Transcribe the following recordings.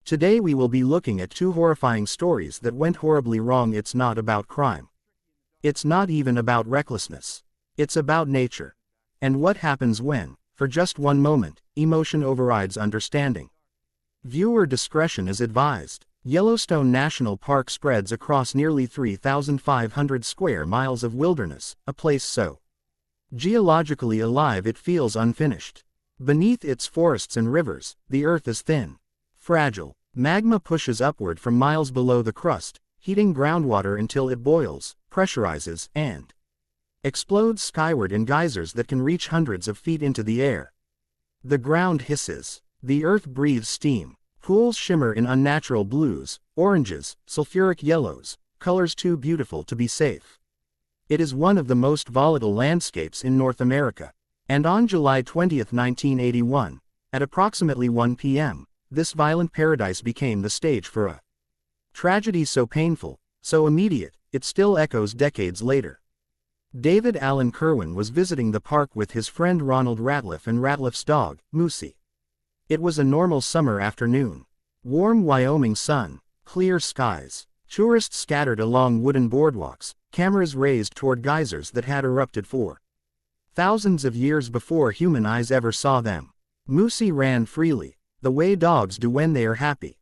Today we will be looking at two horrifying stories that went horribly wrong. It's not about crime. It's not even about recklessness. It's about nature. And what happens when, for just one moment, emotion overrides understanding. Viewer discretion is advised. Yellowstone National Park spreads across nearly 3,500 square miles of wilderness, a place so geologically alive it feels unfinished. Beneath its forests and rivers, the earth is thin, fragile. Magma pushes upward from miles below the crust, heating groundwater until it boils, pressurizes, and explodes skyward in geysers that can reach hundreds of feet into the air. The ground hisses. The earth breathes steam. Pools shimmer in unnatural blues, oranges, sulfuric yellows, colors too beautiful to be safe. It is one of the most volatile landscapes in North America. And on July 20, 1981, at approximately 1 p.m., this violent paradise became the stage for a tragedy so painful, so immediate, it still echoes decades later. David Allen Kerwin was visiting the park with his friend Ronald Ratliff and Ratliff's dog, Moosey. It was a normal summer afternoon. Warm Wyoming sun, clear skies, tourists scattered along wooden boardwalks, cameras raised toward geysers that had erupted for thousands of years before human eyes ever saw them. Moosey ran freely, the way dogs do when they are happy.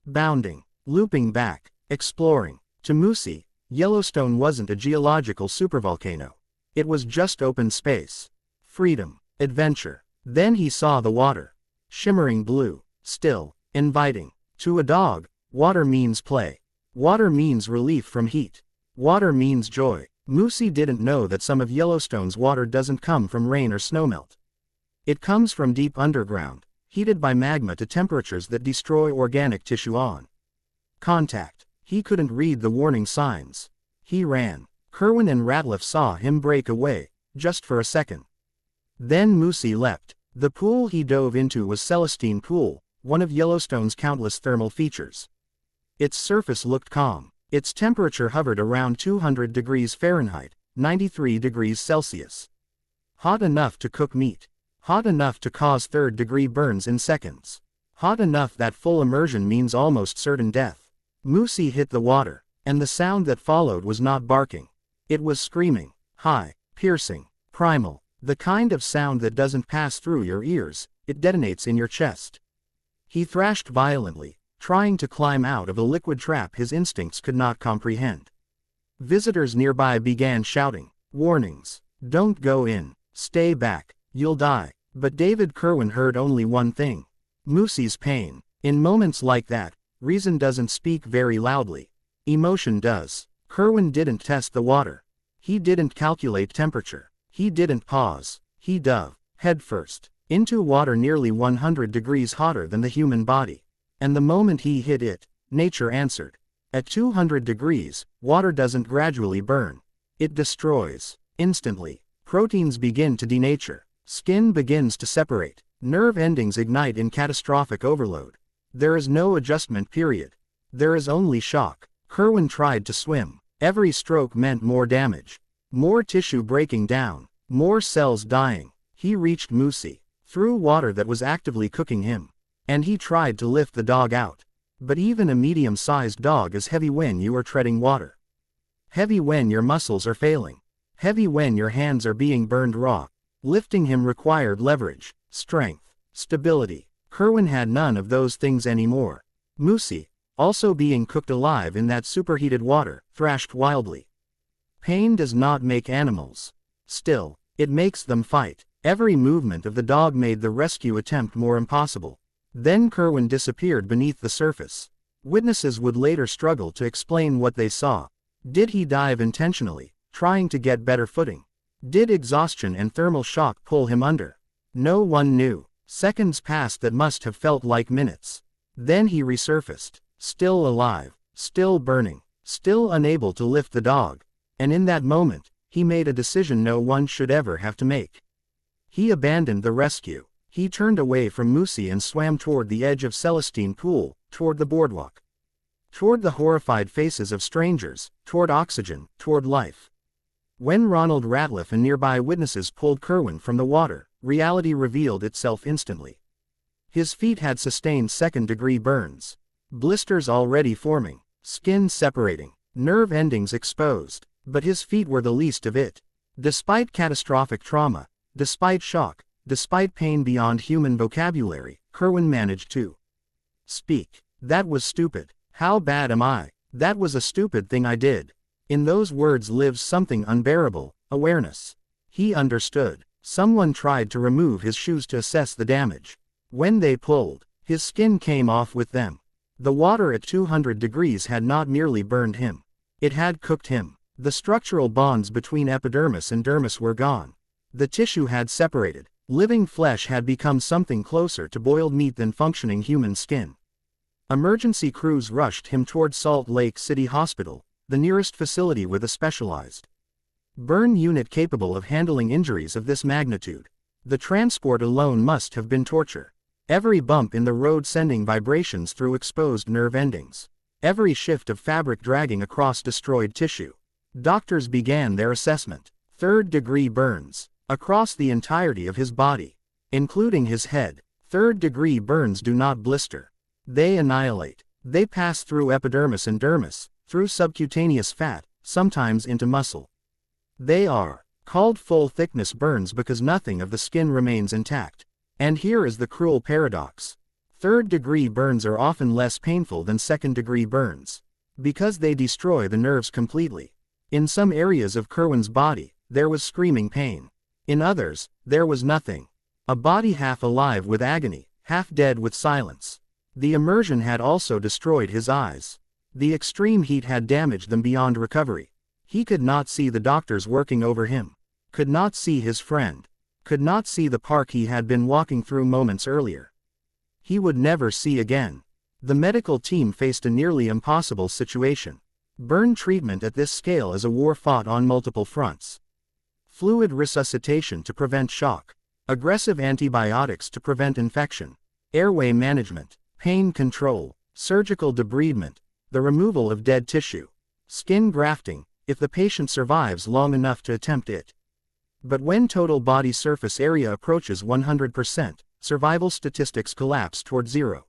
Bounding, looping back, exploring. To Moosey, Yellowstone wasn't a geological supervolcano. It was just open space. Freedom, adventure. Then he saw the water. Shimmering blue, still, inviting. To a dog, water means play. Water means relief from heat. Water means joy. Moosey didn't know that some of Yellowstone's water doesn't come from rain or snowmelt. It comes from deep underground, heated by magma to temperatures that destroy organic tissue on contact. He couldn't read the warning signs. He ran. Kerwin and Ratliff saw him break away, just for a second. Then Moosey leapt. The pool he dove into was Celestine Pool, one of Yellowstone's countless thermal features. Its surface looked calm. Its temperature hovered around 200 degrees Fahrenheit, 93 degrees Celsius. Hot enough to cook meat. Hot enough to cause third-degree burns in seconds. Hot enough that full immersion means almost certain death. Moosey hit the water, and the sound that followed was not barking. It was screaming, high, piercing, primal, the kind of sound that doesn't pass through your ears, it detonates in your chest. He thrashed violently, trying to climb out of a liquid trap his instincts could not comprehend. Visitors nearby began shouting, warnings, don't go in, stay back, you'll die. But David Kerwin heard only one thing. Moosey's pain. In moments like that, reason doesn't speak very loudly. Emotion does. Kerwin didn't test the water. He didn't calculate temperature. He didn't pause. He dove, headfirst, into water nearly 100 degrees hotter than the human body. And the moment he hit it, nature answered. At 200 degrees, water doesn't gradually burn. It destroys. Instantly. Proteins begin to denature. Skin begins to separate. Nerve endings ignite in catastrophic overload. There is no adjustment period. There is only shock. Kerwin tried to swim. Every stroke meant more damage. More tissue breaking down. More cells dying. He reached Moosey, through water that was actively cooking him. And he tried to lift the dog out. But even a medium-sized dog is heavy when you are treading water. Heavy when your muscles are failing. Heavy when your hands are being burned raw. Lifting him required leverage, strength, stability. Kerwin had none of those things anymore. Moosey, also being cooked alive in that superheated water, thrashed wildly. Pain does not make animals. Still, it makes them fight. Every movement of the dog made the rescue attempt more impossible. Then Kerwin disappeared beneath the surface. Witnesses would later struggle to explain what they saw. Did he dive intentionally, trying to get better footing? Did exhaustion and thermal shock pull him under? No one knew. Seconds passed that must have felt like minutes. Then he resurfaced, still alive, still burning, still unable to lift the dog. And in that moment, he made a decision no one should ever have to make. He abandoned the rescue. He turned away from Moosey and swam toward the edge of Celestine Pool, toward the boardwalk. Toward the horrified faces of strangers, toward oxygen, toward life. When Ronald Ratliff and nearby witnesses pulled Kerwin from the water, reality revealed itself instantly. His feet had sustained second-degree burns. Blisters already forming, skin separating, nerve endings exposed. But his feet were the least of it. Despite catastrophic trauma, despite shock, despite pain beyond human vocabulary, Kerwin managed to speak. "That was stupid. How bad am I? That was a stupid thing I did." In those words lives something unbearable, awareness. He understood. Someone tried to remove his shoes to assess the damage. When they pulled, his skin came off with them. The water at 200 degrees had not merely burned him. It had cooked him. The structural bonds between epidermis and dermis were gone. The tissue had separated. Living flesh had become something closer to boiled meat than functioning human skin. Emergency crews rushed him toward Salt Lake City Hospital, the nearest facility with a specialized burn unit capable of handling injuries of this magnitude. The transport alone must have been torture. Every bump in the road sending vibrations through exposed nerve endings. Every shift of fabric dragging across destroyed tissue. Doctors began their assessment. Third-degree burns. Across the entirety of his body. Including his head. Third-degree burns do not blister. They annihilate. They pass through epidermis and dermis, through subcutaneous fat, sometimes into muscle. They are called full-thickness burns because nothing of the skin remains intact. And here is the cruel paradox. Third-degree burns are often less painful than second-degree burns. Because they destroy the nerves completely. In some areas of Kerwin's body, there was screaming pain. In others, there was nothing. A body half alive with agony, half dead with silence. The immersion had also destroyed his eyes. The extreme heat had damaged them beyond recovery. He could not see the doctors working over him. Could not see his friend. Could not see the park he had been walking through moments earlier. He would never see again. The medical team faced a nearly impossible situation. Burn treatment at this scale is a war fought on multiple fronts. Fluid resuscitation to prevent shock. Aggressive antibiotics to prevent infection. Airway management. Pain control. Surgical debridement. The removal of dead tissue. Skin grafting, if the patient survives long enough to attempt it. But when total body surface area approaches 100%, survival statistics collapse toward zero.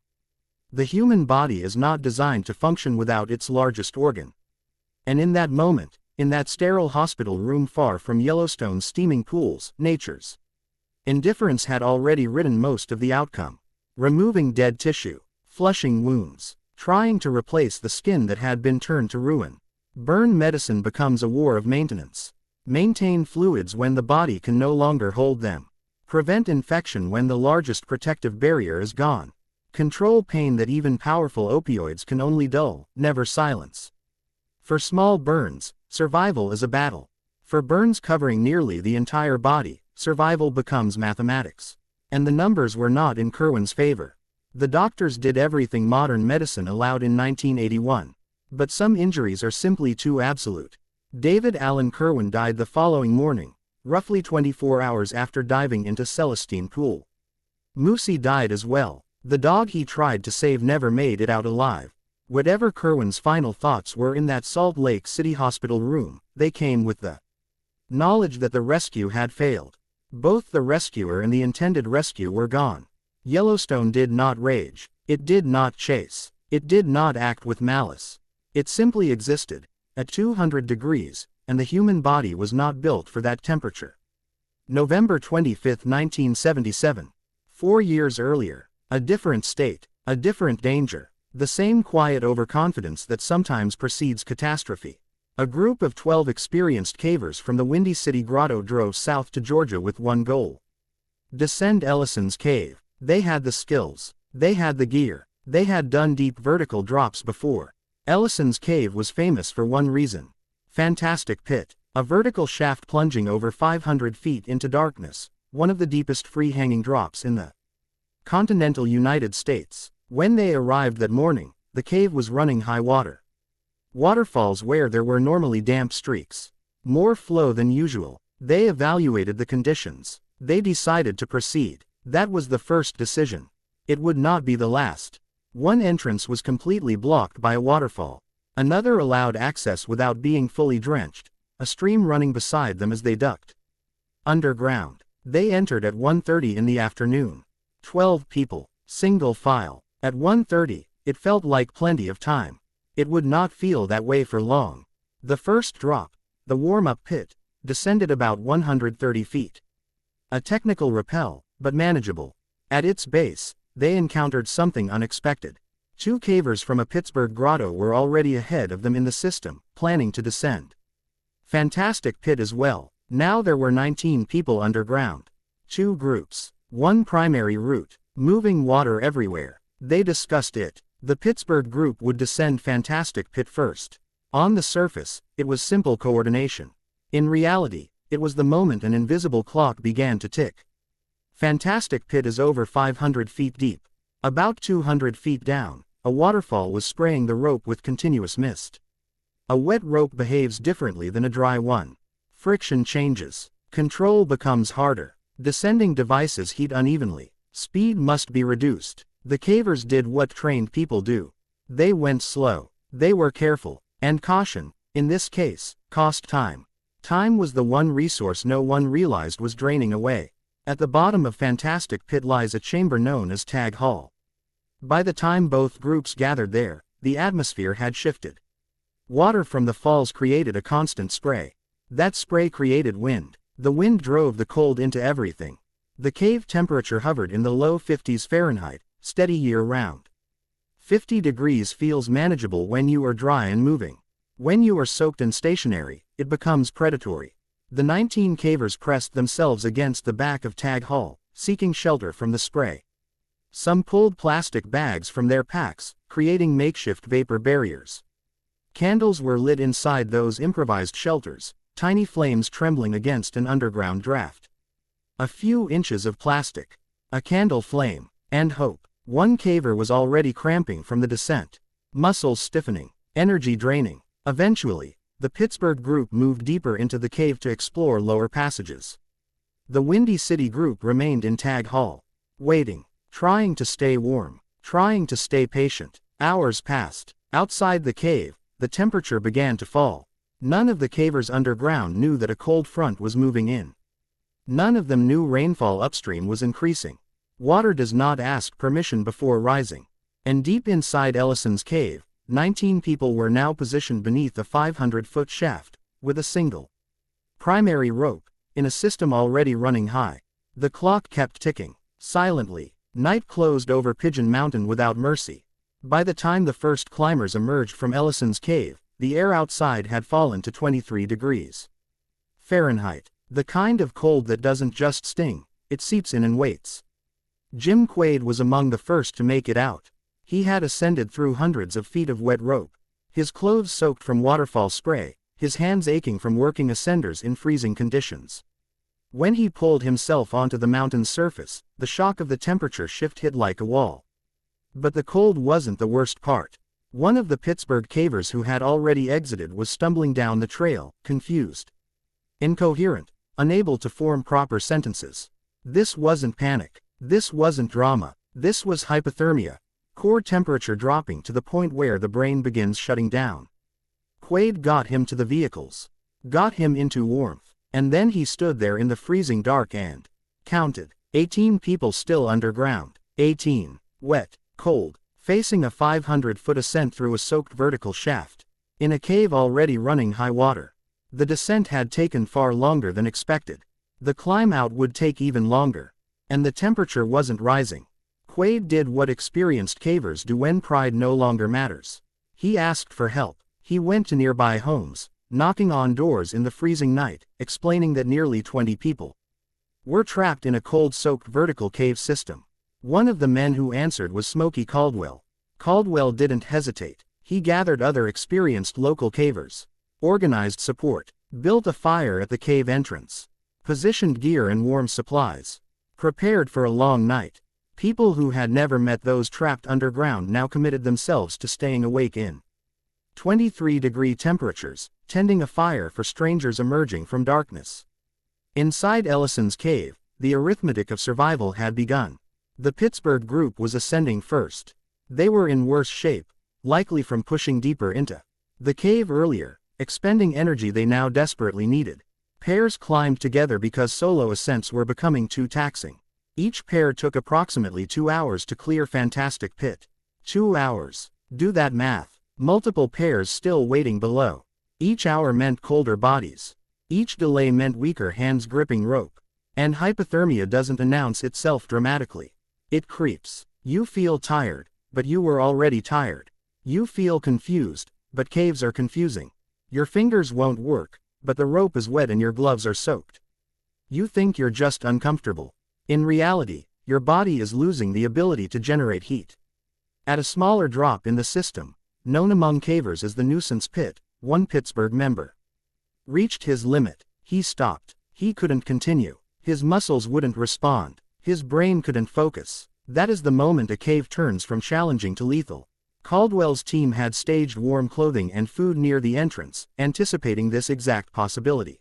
The human body is not designed to function without its largest organ. And in that moment, in that sterile hospital room far from Yellowstone's steaming pools, nature's indifference had already written most of the outcome. Removing dead tissue, flushing wounds, trying to replace the skin that had been turned to ruin. Burn medicine becomes a war of maintenance. Maintain fluids when the body can no longer hold them. Prevent infection when the largest protective barrier is gone. Control pain that even powerful opioids can only dull, never silence. For small burns, survival is a battle. For burns covering nearly the entire body, survival becomes mathematics. And the numbers were not in Kerwin's favor. The doctors did everything modern medicine allowed in 1981. But some injuries are simply too absolute. David Allen Kerwin died the following morning, roughly 24 hours after diving into Celestine Pool. Moosey died as well. The dog he tried to save never made it out alive. Whatever Kerwin's final thoughts were in that Salt Lake City Hospital room, they came with the knowledge that the rescue had failed. Both the rescuer and the intended rescue were gone. Yellowstone did not rage. It did not chase. It did not act with malice. It simply existed, at 200 degrees, and the human body was not built for that temperature. November 25, 1977. 4 years earlier. A different state. A different danger. The same quiet overconfidence that sometimes precedes catastrophe. A group of 12 experienced cavers from the windy City Grotto drove south to Georgia with one goal. Descend Ellison's cave. They had the skills. They had the gear. They had done deep vertical drops before. Ellison's cave was famous for one reason. Fantastic pit. A vertical shaft plunging over 500 feet into darkness, one of the deepest free-hanging drops in the continental United States. When they arrived that morning, the cave was running high water. Waterfalls where there were normally damp streaks. More flow than usual. They evaluated the conditions. They decided to proceed. That was the first decision. It would not be the last. One entrance was completely blocked by a waterfall. Another allowed access without being fully drenched, a stream running beside them as they ducked underground. They entered at 1:30 in the afternoon. 12 people. Single file. At 1:30, it felt like plenty of time. It would not feel that way for long. The first drop, the warm-up pit, descended about 130 feet. A technical rappel, but manageable. At its base, they encountered something unexpected. 2 cavers from a Pittsburgh grotto were already ahead of them in the system, planning to descend. Fantastic pit as well. Now there were 19 people underground. 2 groups. 1 primary route. Moving water everywhere. They discussed it. The Pittsburgh group would descend Fantastic Pit first. On the surface, it was simple coordination. In reality, it was the moment an invisible clock began to tick. Fantastic Pit is over 500 feet deep. About 200 feet down, a waterfall was spraying the rope with continuous mist. A wet rope behaves differently than a dry one. Friction changes. Control becomes harder. Descending devices heat unevenly. Speed must be reduced. The cavers did what trained people do. They went slow. They were careful. And caution, in this case, cost time. Time was the one resource no one realized was draining away. At the bottom of Fantastic Pit lies a chamber known as Tag Hall. By the time both groups gathered there, the atmosphere had shifted. Water from the falls created a constant spray. That spray created wind. The wind drove the cold into everything. The cave temperature hovered in the low 50s Fahrenheit, steady year-round. 50 degrees feels manageable when you are dry and moving. When you are soaked and stationary, it becomes predatory. The 19 cavers pressed themselves against the back of Tag Hall, seeking shelter from the spray. Some pulled plastic bags from their packs, creating makeshift vapor barriers. Candles were lit inside those improvised shelters, tiny flames trembling against an underground draft. A few inches of plastic, a candle flame, and hope. One caver was already cramping from the descent. Muscles stiffening, energy draining. Eventually, the Pittsburgh group moved deeper into the cave to explore lower passages. The Windy City group remained in Tag Hall, waiting, trying to stay warm, trying to stay patient. Hours passed. Outside the cave, the temperature began to fall. None of the cavers underground knew that a cold front was moving in. None of them knew rainfall upstream was increasing. Water does not ask permission before rising. And deep inside Ellison's cave, 19 people were now positioned beneath a 500-foot shaft, with a single primary rope, in a system already running high. The clock kept ticking. Silently, night closed over Pigeon Mountain without mercy. By the time the first climbers emerged from Ellison's cave, the air outside had fallen to 23 degrees Fahrenheit. The kind of cold that doesn't just sting, it seeps in and waits. Jim Quaid was among the first to make it out. He had ascended through hundreds of feet of wet rope, his clothes soaked from waterfall spray, his hands aching from working ascenders in freezing conditions. When he pulled himself onto the mountain's surface, the shock of the temperature shift hit like a wall. But the cold wasn't the worst part. One of the Pittsburgh cavers who had already exited was stumbling down the trail, confused, incoherent, unable to form proper sentences. This wasn't panic. This wasn't drama. This was hypothermia. Core temperature dropping to the point where the brain begins shutting down. Quaid got him to the vehicles. Got him into warmth. And then he stood there in the freezing dark and counted 18 people still underground. 18. Wet, cold, facing a 500-foot ascent through a soaked vertical shaft. In a cave already running high water. The descent had taken far longer than expected. The climb out would take even longer. And the temperature wasn't rising. Quaid did what experienced cavers do when pride no longer matters. He asked for help. He went to nearby homes, knocking on doors in the freezing night, explaining that nearly 20 people were trapped in a cold-soaked vertical cave system. One of the men who answered was Smokey Caldwell. Caldwell didn't hesitate. He gathered other experienced local cavers, organized support, built a fire at the cave entrance, positioned gear and warm supplies, prepared for a long night. People who had never met those trapped underground now committed themselves to staying awake in 23-degree temperatures, tending a fire for strangers emerging from darkness. Inside Ellison's cave, the arithmetic of survival had begun. The Pittsburgh group was ascending first. They were in worse shape, likely from pushing deeper into the cave earlier, expending energy they now desperately needed. Pairs climbed together because solo ascents were becoming too taxing. Each pair took approximately 2 hours to clear Fantastic Pit. 2 hours. Do that math. Multiple pairs still waiting below. Each hour meant colder bodies. Each delay meant weaker hands gripping rope. And hypothermia doesn't announce itself dramatically. It creeps. You feel tired, but you were already tired. You feel confused, but caves are confusing. Your fingers won't work, but the rope is wet and your gloves are soaked. You think you're just uncomfortable. In reality, your body is losing the ability to generate heat. At a smaller drop in the system, known among cavers as the nuisance pit, one Pittsburgh member reached his limit. He stopped. He couldn't continue. His muscles wouldn't respond. His brain couldn't focus. That is the moment a cave turns from challenging to lethal. Caldwell's team had staged warm clothing and food near the entrance, anticipating this exact possibility.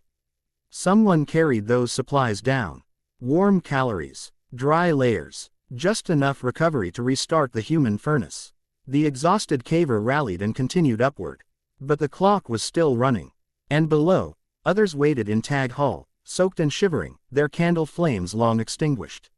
Someone carried those supplies down. Warm calories, dry layers, just enough recovery to restart the human furnace. The exhausted caver rallied and continued upward. But the clock was still running. And below, others waited in Tag Hall, soaked and shivering, their candle flames long extinguished.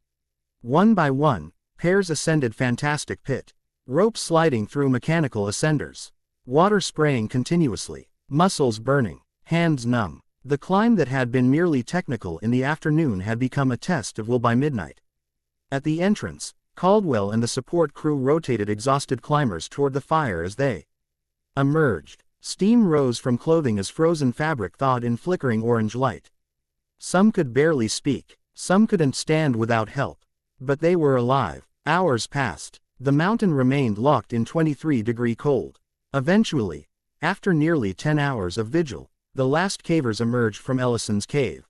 One by one, pairs ascended Fantastic Pit. Ropes sliding through mechanical ascenders. Water spraying continuously. Muscles burning. Hands numb. The climb that had been merely technical in the afternoon had become a test of will by midnight. At the entrance, Caldwell and the support crew rotated exhausted climbers toward the fire as they emerged. Steam rose from clothing as frozen fabric thawed in flickering orange light. Some could barely speak. Some couldn't stand without help. But they were alive. Hours passed. The mountain remained locked in 23-degree cold. Eventually, after nearly 10 hours of vigil, the last cavers emerged from Ellison's cave.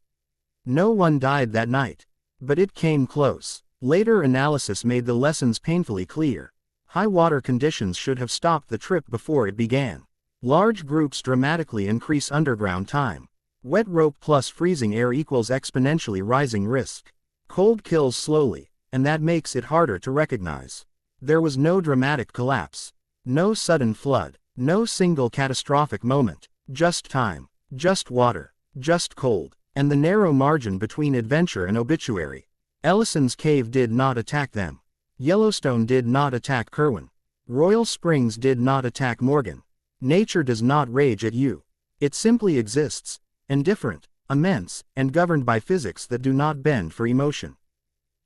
No one died that night. But it came close. Later analysis made the lessons painfully clear. High water conditions should have stopped the trip before it began. Large groups dramatically increase underground time. Wet rope plus freezing air equals exponentially rising risk. Cold kills slowly, and that makes it harder to recognize. There was no dramatic collapse. No sudden flood. No single catastrophic moment. Just time. Just water. Just cold. And the narrow margin between adventure and obituary. Ellison's cave did not attack them. Yellowstone did not attack Kerwin. Royal Springs did not attack Morgan. Nature does not rage at you. It simply exists, indifferent, immense, and governed by physics that do not bend for emotion,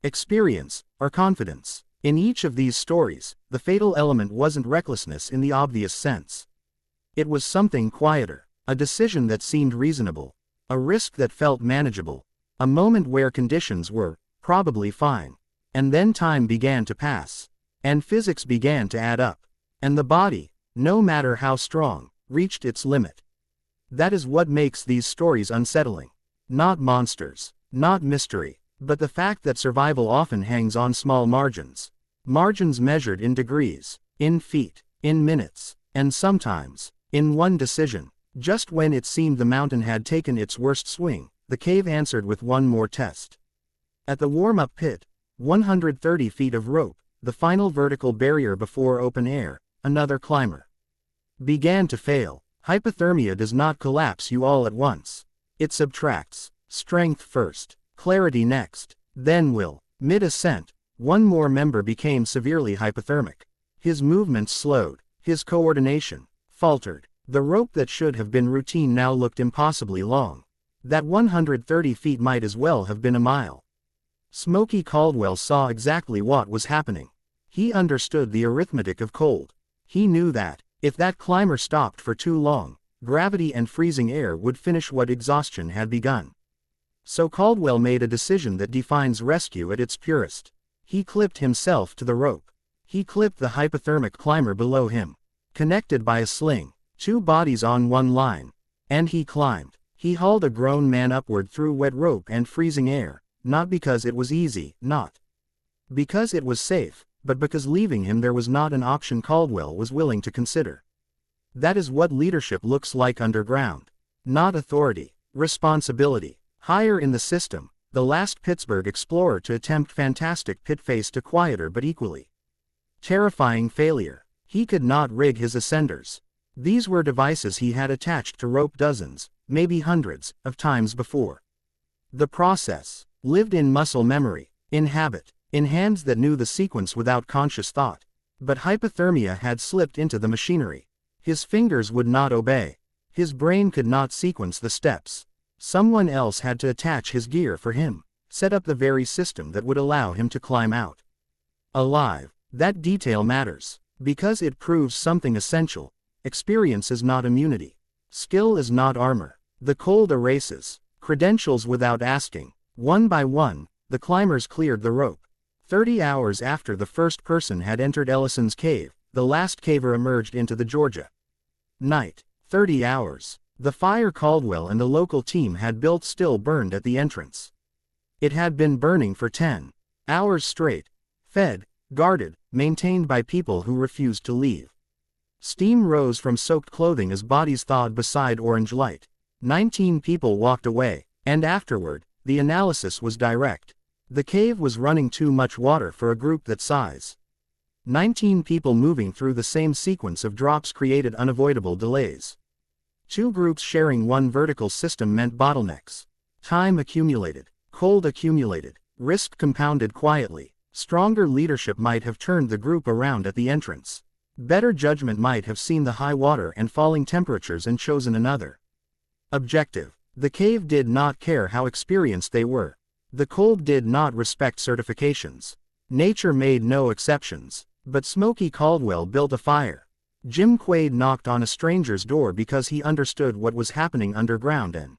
experience, or confidence. In each of these stories, the fatal element wasn't recklessness in the obvious sense. It was something quieter, a decision that seemed reasonable, a risk that felt manageable, a moment where conditions were probably fine. And then time began to pass. And physics began to add up. And the body, no matter how strong, reached its limit. That is what makes these stories unsettling. Not monsters, not mystery, but the fact that survival often hangs on small margins. Margins measured in degrees, in feet, in minutes, and sometimes, in one decision. Just when it seemed the mountain had taken its worst swing, the cave answered with one more test. At the warm-up pit, 130 feet of rope, the final vertical barrier before open air, another climber began to fail. Hypothermia does not collapse you all at once. It subtracts. Strength first, clarity next, then will. Mid-ascent, one more member became severely hypothermic. His movements slowed. His coordination faltered. The rope that should have been routine now looked impossibly long. That 130 feet might as well have been a mile. Smokey Caldwell saw exactly what was happening. He understood the arithmetic of cold. He knew that, if that climber stopped for too long, gravity and freezing air would finish what exhaustion had begun. So Caldwell made a decision that defines rescue at its purest. He clipped himself to the rope. He clipped the hypothermic climber below him. Connected by a sling, two bodies on one line. And he climbed. He hauled a grown man upward through wet rope and freezing air. Not because it was easy, not because it was safe, but because leaving him there was not an option Caldwell was willing to consider. That is what leadership looks like underground. Not authority, responsibility. Higher in the system, the last Pittsburgh explorer to attempt Fantastic Pit faced a quieter but equally terrifying failure. He could not rig his ascenders. These were devices he had attached to rope dozens, maybe hundreds, of times before. The process lived in muscle memory. In habit. In hands that knew the sequence without conscious thought. But hypothermia had slipped into the machinery. His fingers would not obey. His brain could not sequence the steps. Someone else had to attach his gear for him, set up the very system that would allow him to climb out alive. That detail matters, because it proves something essential. Experience is not immunity. Skill is not armor. The cold erases credentials without asking. One by one, the climbers cleared the rope. 30 hours after the first person had entered Ellison's cave, the last caver emerged into the Georgia night. 30 hours. The fire Caldwell and the local team had built still burned at the entrance. It had been burning for 10 hours straight. Fed, guarded, maintained by people who refused to leave. Steam rose from soaked clothing as bodies thawed beside orange light. 19 people walked away, and afterward, the analysis was direct. The cave was running too much water for a group that size. 19 people moving through the same sequence of drops created unavoidable delays. 2 groups sharing one vertical system meant bottlenecks. Time accumulated. Cold accumulated. Risk compounded quietly. Stronger leadership might have turned the group around at the entrance. Better judgment might have seen the high water and falling temperatures and chosen another objective. The cave did not care how experienced they were. The cold did not respect certifications. Nature made no exceptions. But Smokey Caldwell built a fire. Jim Quaid knocked on a stranger's door because he understood what was happening underground and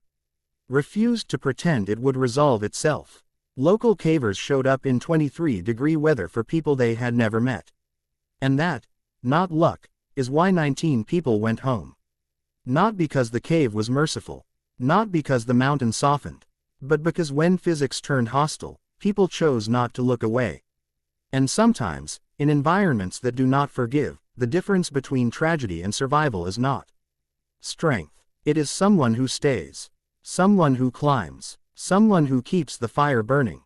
refused to pretend it would resolve itself. Local cavers showed up in 23-degree weather for people they had never met. And that, not luck, is why 19 people went home. Not because the cave was merciful. Not because the mountain softened. But because when physics turned hostile, people chose not to look away. And sometimes, in environments that do not forgive, the difference between tragedy and survival is not strength. It is someone who stays. Someone who climbs. Someone who keeps the fire burning.